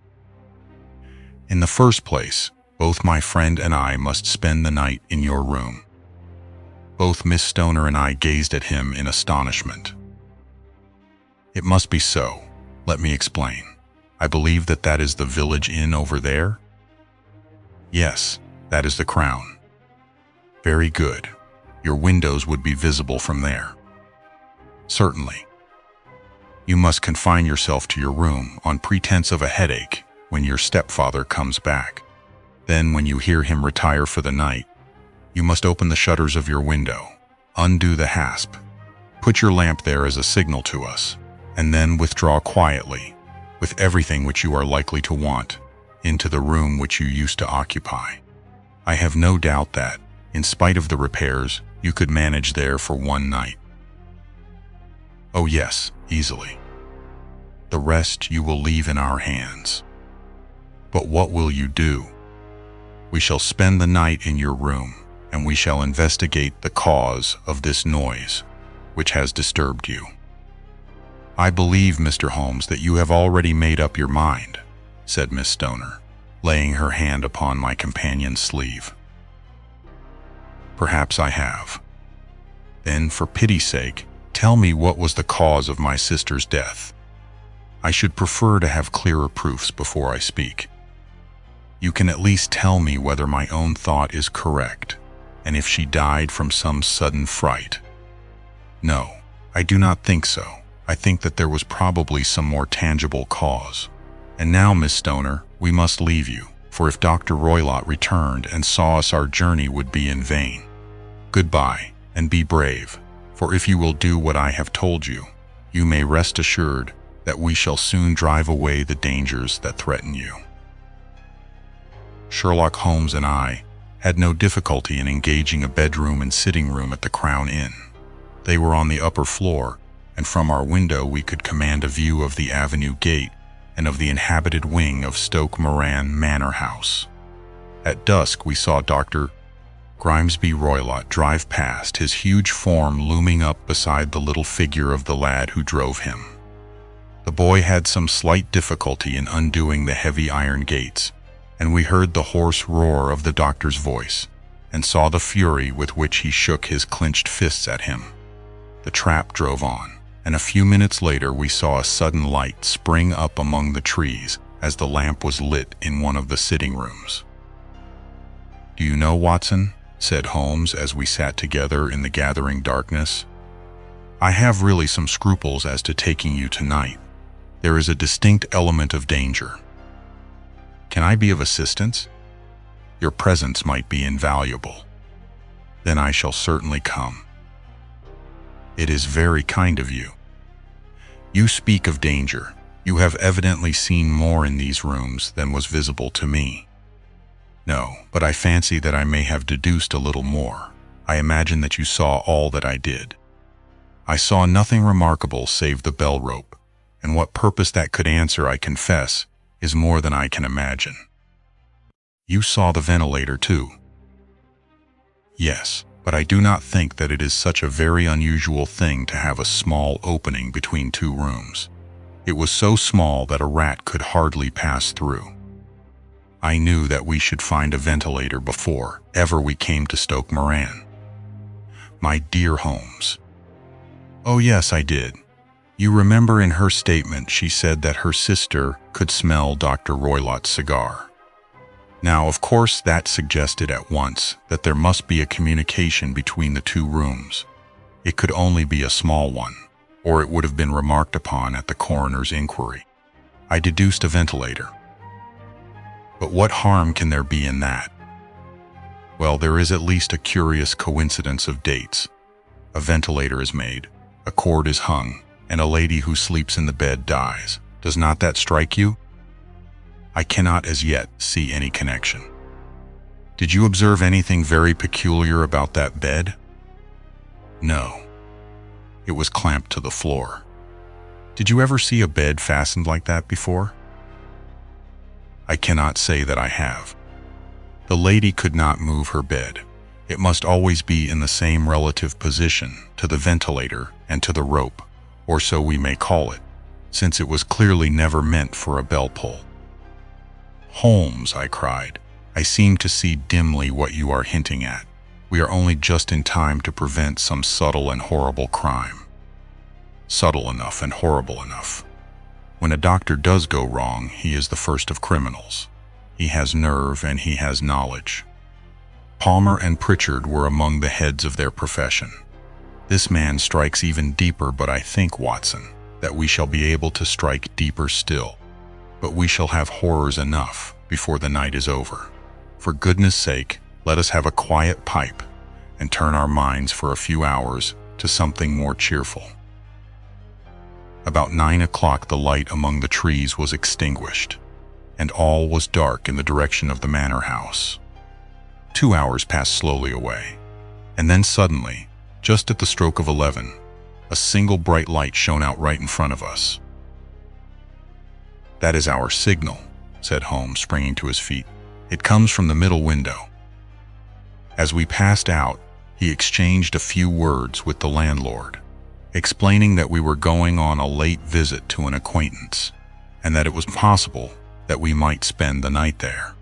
In the first place, both my friend and I must spend the night in your room." Both Miss Stoner and I gazed at him in astonishment. "It must be so. Let me explain. I believe that that is the village inn over there?" "Yes, that is the Crown." "Very good. Your windows would be visible from there." "Certainly." "You must confine yourself to your room on pretense of a headache when your stepfather comes back. Then, when you hear him retire for the night, you must open the shutters of your window, undo the hasp, put your lamp there as a signal to us, and then withdraw quietly, with everything which you are likely to want, into the room which you used to occupy. I have no doubt that, in spite of the repairs, you could manage there for one night." "Oh yes, easily. The rest you will leave in our hands." "But what will you do?" "We shall spend the night in your room, and we shall investigate the cause of this noise which has disturbed you." "I believe, Mr. Holmes, that you have already made up your mind," said Miss Stoner, laying her hand upon my companion's sleeve. "Perhaps I have. Then, for pity's sake, tell me what was the cause of my sister's death. I should prefer to have clearer proofs before I speak. You can at least tell me whether my own thought is correct, and if she died from some sudden fright." "No, I do not think so. I think that there was probably some more tangible cause, And now, Miss Stoner, we must leave you, for if Dr. Roylott returned and saw us, our journey would be in vain. Goodbye, and be brave, for if you will do what I have told you, you may rest assured that we shall soon drive away the dangers that threaten you. Sherlock Holmes and I had no difficulty in engaging a bedroom and sitting room at the Crown Inn. They were on the upper floor, and from our window we could command a view of the avenue gate and of the inhabited wing of Stoke Moran Manor House. At dusk we saw Dr. Grimesby Roylott drive past, his huge form looming up beside the little figure of the lad who drove him. The boy had some slight difficulty in undoing the heavy iron gates, and we heard the hoarse roar of the doctor's voice, and saw the fury with which he shook his clenched fists at him. The trap drove on, and a few minutes later we saw a sudden light spring up among the trees as the lamp was lit in one of the sitting rooms. "Do you know, Watson," said Holmes as we sat together in the gathering darkness, "I have really some scruples as to taking you tonight. There is a distinct element of danger. Can I be of assistance? Your presence might be invaluable." "Then I shall certainly come." "It is very kind of you. You speak of danger. You have evidently seen more in these rooms than was visible to me." "No, but I fancy that I may have deduced a little more. I imagine that you saw all that I did." "I saw nothing remarkable save the bell rope, and what purpose that could answer, I confess, is more than I can imagine." "You saw the ventilator too?" "Yes, but I do not think that it is such a very unusual thing to have a small opening between two rooms. It was so small that a rat could hardly pass through. I knew that we should find a ventilator before ever we came to Stoke Moran." "My dear Holmes." "Oh yes, I did. You remember in her statement she said that her sister could smell Dr. Roylott's cigar. Now, of course, that suggested at once that there must be a communication between the two rooms. It could only be a small one, or it would have been remarked upon at the coroner's inquiry. I deduced a ventilator. But what harm can there be in that? Well, there is at least a curious coincidence of dates. A ventilator is made, a cord is hung, and a lady who sleeps in the bed dies. Does not that strike you?" "I cannot as yet see any connection." "Did you observe anything very peculiar about that bed?" "No. It was clamped to the floor." "Did you ever see a bed fastened like that before?" "I cannot say that I have. The lady could not move her bed. It must always be in the same relative position to the ventilator and to the rope, or so we may call it, since it was clearly never meant for a bell pull." "Holmes," I cried, "I seem to see dimly what you are hinting at. We are only just in time to prevent some subtle and horrible crime." "Subtle enough and horrible enough. When a doctor does go wrong, he is the first of criminals. He has nerve and he has knowledge. Palmer and Pritchard were among the heads of their profession. This man strikes even deeper, but I think, Watson, that we shall be able to strike deeper still. But we shall have horrors enough before the night is over. For goodness sake, let us have a quiet pipe and turn our minds for a few hours to something more cheerful." About 9 o'clock the light among the trees was extinguished, and all was dark in the direction of the manor house. 2 hours passed slowly away, and then suddenly, just at the stroke of 11, a single bright light shone out right in front of us. "That is our signal," said Holmes, springing to his feet. "It comes from the middle window." As we passed out, he exchanged a few words with the landlord, explaining that we were going on a late visit to an acquaintance, and that it was possible that we might spend the night there.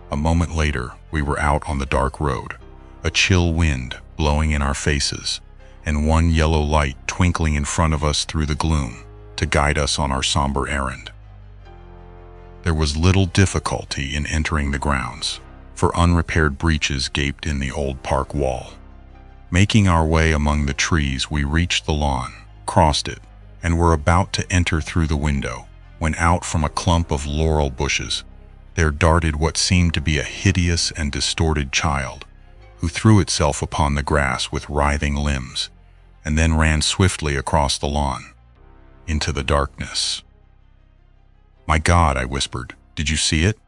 A moment later, we were out on the dark road, a chill wind blowing in our faces, and one yellow light twinkling in front of us through the gloom to guide us on our somber errand. There was little difficulty in entering the grounds, for unrepaired breaches gaped in the old park wall. Making our way among the trees, we reached the lawn, crossed it, and were about to enter through the window, when out from a clump of laurel bushes there darted what seemed to be a hideous and distorted child, who threw itself upon the grass with writhing limbs, and then ran swiftly across the lawn, into the darkness. "My God," I whispered, "did you see it?"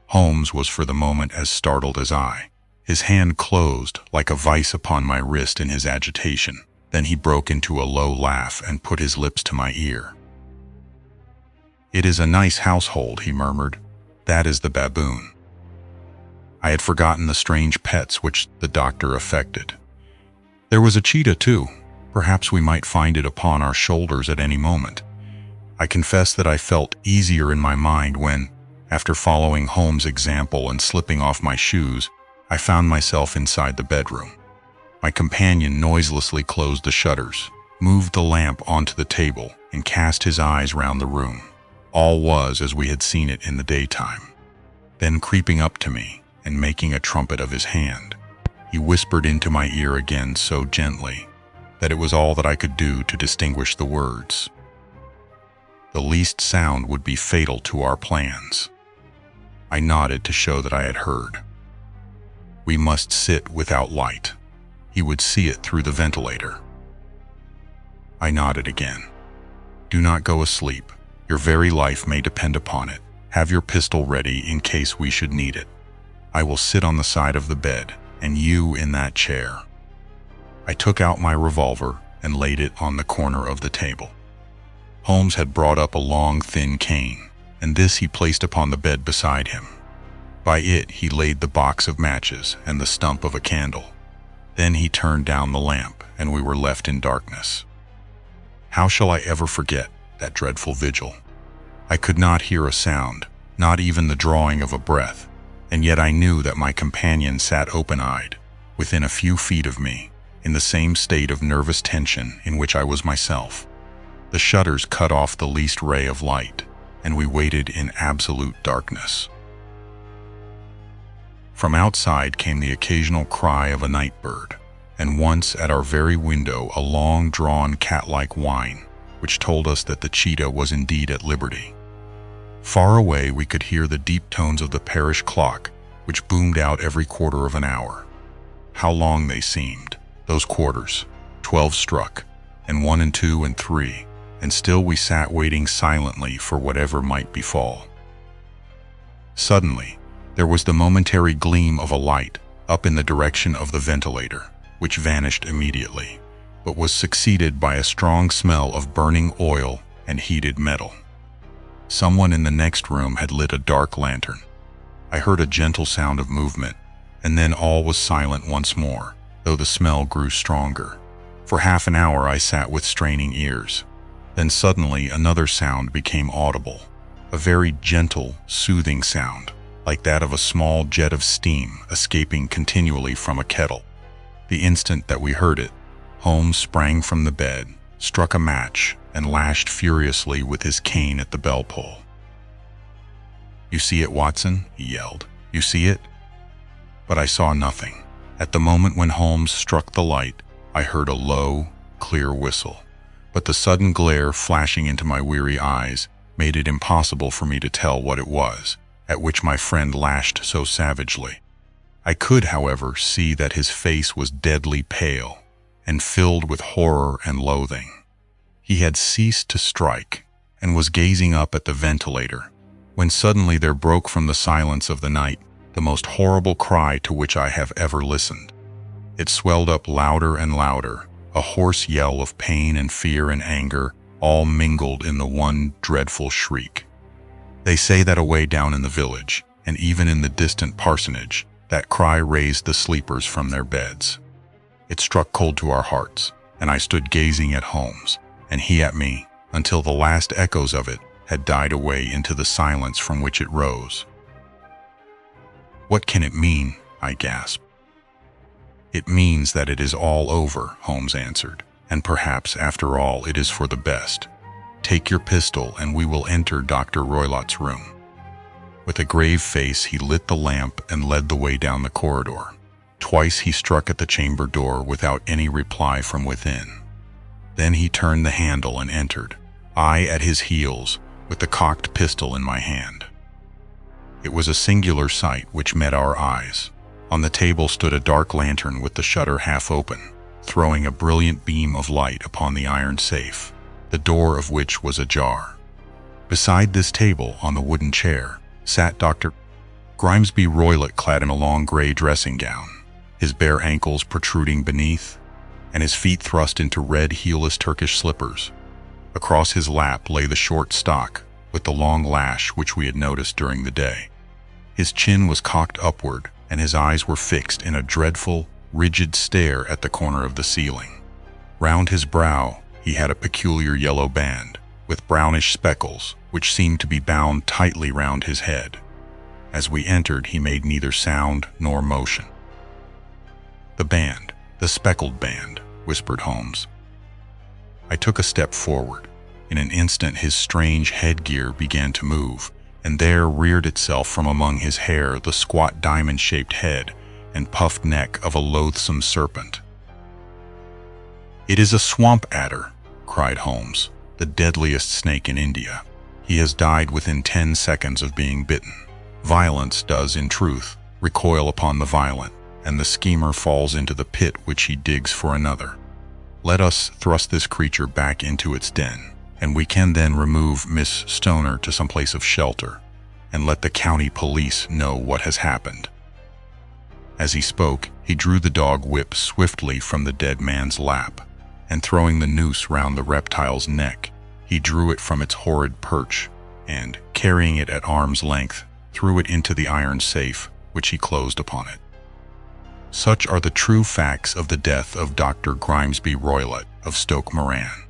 Holmes was for the moment as startled as I. His hand closed like a vice upon my wrist in his agitation. Then he broke into a low laugh and put his lips to my ear. "It is a nice household," he murmured. "That is the baboon." I had forgotten the strange pets which the doctor affected. There was a cheetah too. Perhaps we might find it upon our shoulders at any moment. I confess that I felt easier in my mind when, after following Holmes' example and slipping off my shoes, I found myself inside the bedroom. My companion noiselessly closed the shutters, moved the lamp onto the table, and cast his eyes round the room. All was as we had seen it in the daytime. Then, creeping up to me and making a trumpet of his hand, he whispered into my ear again so gently that it was all that I could do to distinguish the words. The least sound would be fatal to our plans. I nodded to show that I had heard. "We must sit without light. He would see it through the ventilator." I nodded again. "Do not go asleep. Your very life may depend upon it. Have your pistol ready in case we should need it. I will sit on the side of the bed, and you in that chair." I took out my revolver and laid it on the corner of the table. Holmes had brought up a long, thin cane, and this he placed upon the bed beside him. By it he laid the box of matches and the stump of a candle. Then he turned down the lamp, and we were left in darkness. How shall I ever forget that dreadful vigil? I could not hear a sound, not even the drawing of a breath, and yet I knew that my companion sat open-eyed, within a few feet of me, in the same state of nervous tension in which I was myself. The shutters cut off the least ray of light, and we waited in absolute darkness. From outside came the occasional cry of a night bird, and once at our very window a long-drawn cat-like whine, which told us that the cheetah was indeed at liberty. Far away we could hear the deep tones of the parish clock, which boomed out every quarter of an hour. How long they seemed, those quarters! 12 struck, and 1 and 2 and 3, and still we sat waiting silently for whatever might befall. Suddenly, there was the momentary gleam of a light up in the direction of the ventilator, which vanished immediately, but was succeeded by a strong smell of burning oil and heated metal. Someone in the next room had lit a dark lantern. I heard a gentle sound of movement, and then all was silent once more, though the smell grew stronger. For half an hour I sat with straining ears. Then suddenly another sound became audible, a very gentle, soothing sound, like that of a small jet of steam escaping continually from a kettle. The instant that we heard it, Holmes sprang from the bed, struck a match, and lashed furiously with his cane at the bell pull. "You see it, Watson?" he yelled. "You see it?" But I saw nothing. At the moment when Holmes struck the light, I heard a low, clear whistle, but the sudden glare flashing into my weary eyes made it impossible for me to tell what it was, at which my friend lashed so savagely. I could, however, see that his face was deadly pale and filled with horror and loathing. He had ceased to strike and was gazing up at the ventilator, when suddenly there broke from the silence of the night the most horrible cry to which I have ever listened. It swelled up louder and louder, a hoarse yell of pain and fear and anger, all mingled in the one dreadful shriek. They say that away down in the village, and even in the distant parsonage, that cry raised the sleepers from their beds. It struck cold to our hearts, and I stood gazing at Holmes, and he at me, until the last echoes of it had died away into the silence from which it rose. "What can it mean?" I gasped. "It means that it is all over," Holmes answered, "and perhaps, after all, it is for the best. Take your pistol and we will enter Dr. Roylott's room." With a grave face he lit the lamp and led the way down the corridor. Twice he struck at the chamber door without any reply from within. Then he turned the handle and entered, I at his heels, with the cocked pistol in my hand. It was a singular sight which met our eyes. On the table stood a dark lantern with the shutter half open, throwing a brilliant beam of light upon the iron safe, the door of which was ajar. Beside this table, on the wooden chair, sat Dr. Grimesby Roylott, clad in a long gray dressing gown, his bare ankles protruding beneath, and his feet thrust into red heelless Turkish slippers. Across his lap lay the short stock with the long lash which we had noticed during the day. His chin was cocked upward, and his eyes were fixed in a dreadful, rigid stare at the corner of the ceiling. Round his brow he had a peculiar yellow band, with brownish speckles, which seemed to be bound tightly round his head. As we entered, he made neither sound nor motion. "The band, the speckled band," whispered Holmes. I took a step forward. In an instant his strange headgear began to move, and there reared itself from among his hair the squat diamond-shaped head and puffed neck of a loathsome serpent. "It is a swamp adder," cried Holmes, "the deadliest snake in India. He has died within 10 seconds of being bitten. Violence does, in truth, recoil upon the violent, and the schemer falls into the pit which he digs for another. Let us thrust this creature back into its den, and we can then remove Miss Stoner to some place of shelter, and let the county police know what has happened." As he spoke, he drew the dog whip swiftly from the dead man's lap, and throwing the noose round the reptile's neck, he drew it from its horrid perch, and, carrying it at arm's length, threw it into the iron safe, which he closed upon it. Such are the true facts of the death of Dr. Grimesby Roylott of Stoke Moran.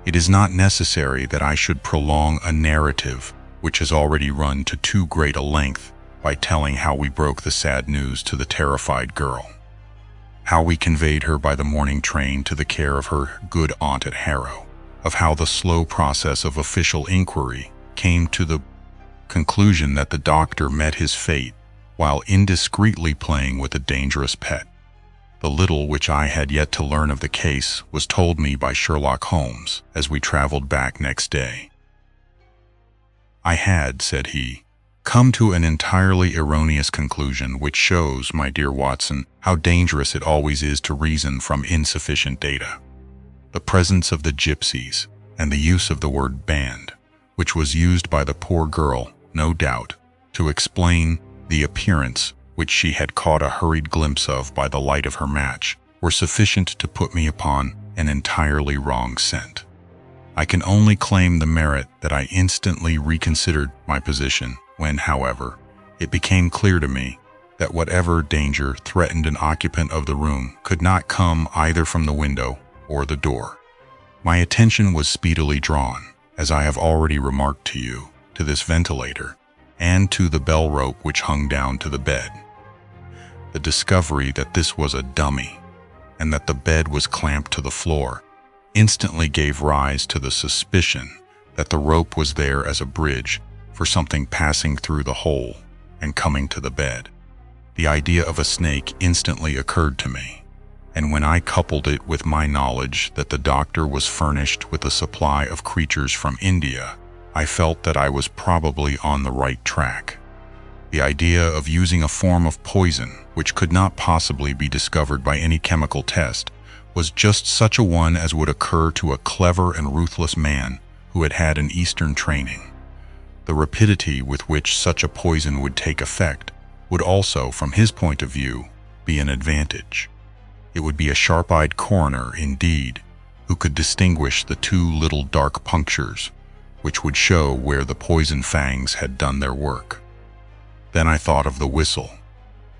It is not necessary that I should prolong a narrative which has already run to too great a length by telling how we broke the sad news to the terrified girl, how we conveyed her by the morning train to the care of her good aunt at Harrow, of how the slow process of official inquiry came to the conclusion that the doctor met his fate while indiscreetly playing with a dangerous pet. The little which I had yet to learn of the case was told me by Sherlock Holmes as we traveled back next day. "I had," said he, "come to an entirely erroneous conclusion, which shows, my dear Watson, how dangerous it always is to reason from insufficient data. The presence of the gypsies, and the use of the word band, which was used by the poor girl, no doubt, to explain the appearance which she had caught a hurried glimpse of by the light of her match, were sufficient to put me upon an entirely wrong scent. I can only claim the merit that I instantly reconsidered my position when, however, it became clear to me that whatever danger threatened an occupant of the room could not come either from the window or the door. My attention was speedily drawn, as I have already remarked to you, to this ventilator, and to the bell rope which hung down to the bed. The discovery that this was a dummy, and that the bed was clamped to the floor, instantly gave rise to the suspicion that the rope was there as a bridge for something passing through the hole and coming to the bed. The idea of a snake instantly occurred to me, and when I coupled it with my knowledge that the doctor was furnished with a supply of creatures from India, I felt that I was probably on the right track. The idea of using a form of poison which could not possibly be discovered by any chemical test was just such a one as would occur to a clever and ruthless man who had had an Eastern training. The rapidity with which such a poison would take effect would also, from his point of view, be an advantage. It would be a sharp-eyed coroner, indeed, who could distinguish the 2 little dark punctures, which would show where the poison fangs had done their work. Then I thought of the whistle.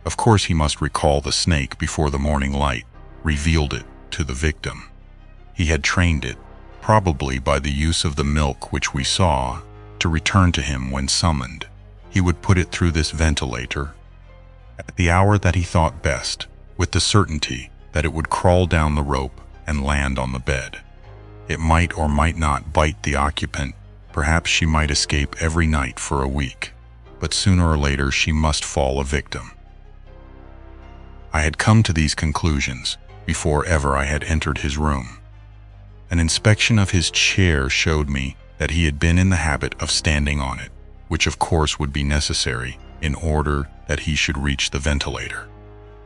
Of course he must recall the snake before the morning light revealed it to the victim. He had trained it, probably by the use of the milk which we saw, to return to him when summoned. He would put it through this ventilator at the hour that he thought best, with the certainty that it would crawl down the rope and land on the bed. It might or might not bite the occupant. Perhaps she might escape every night for a week, but sooner or later she must fall a victim. I had come to these conclusions before ever I had entered his room. An inspection of his chair showed me that he had been in the habit of standing on it, which of course would be necessary in order that he should reach the ventilator.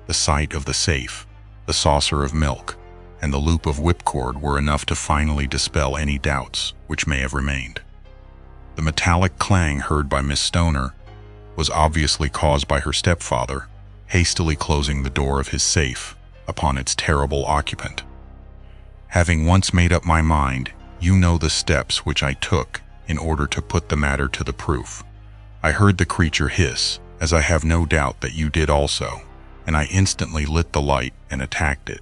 The sight of the safe, the saucer of milk, and the loop of whipcord were enough to finally dispel any doubts which may have remained. The metallic clang heard by Miss Stoner was obviously caused by her stepfather hastily closing the door of his safe upon its terrible occupant. Having once made up my mind, you know the steps which I took in order to put the matter to the proof. I heard the creature hiss, as I have no doubt that you did also, and I instantly lit the light and attacked it,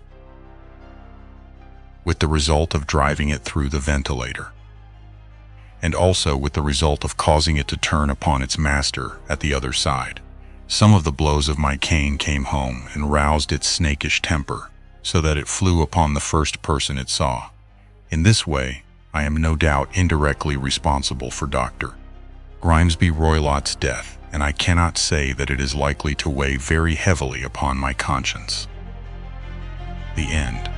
with the result of driving it through the ventilator, and also with the result of causing it to turn upon its master at the other side. Some of the blows of my cane came home and roused its snakish temper, so that it flew upon the first person it saw. In this way, I am no doubt indirectly responsible for Dr. Grimesby Roylott's death, and I cannot say that it is likely to weigh very heavily upon my conscience. The end.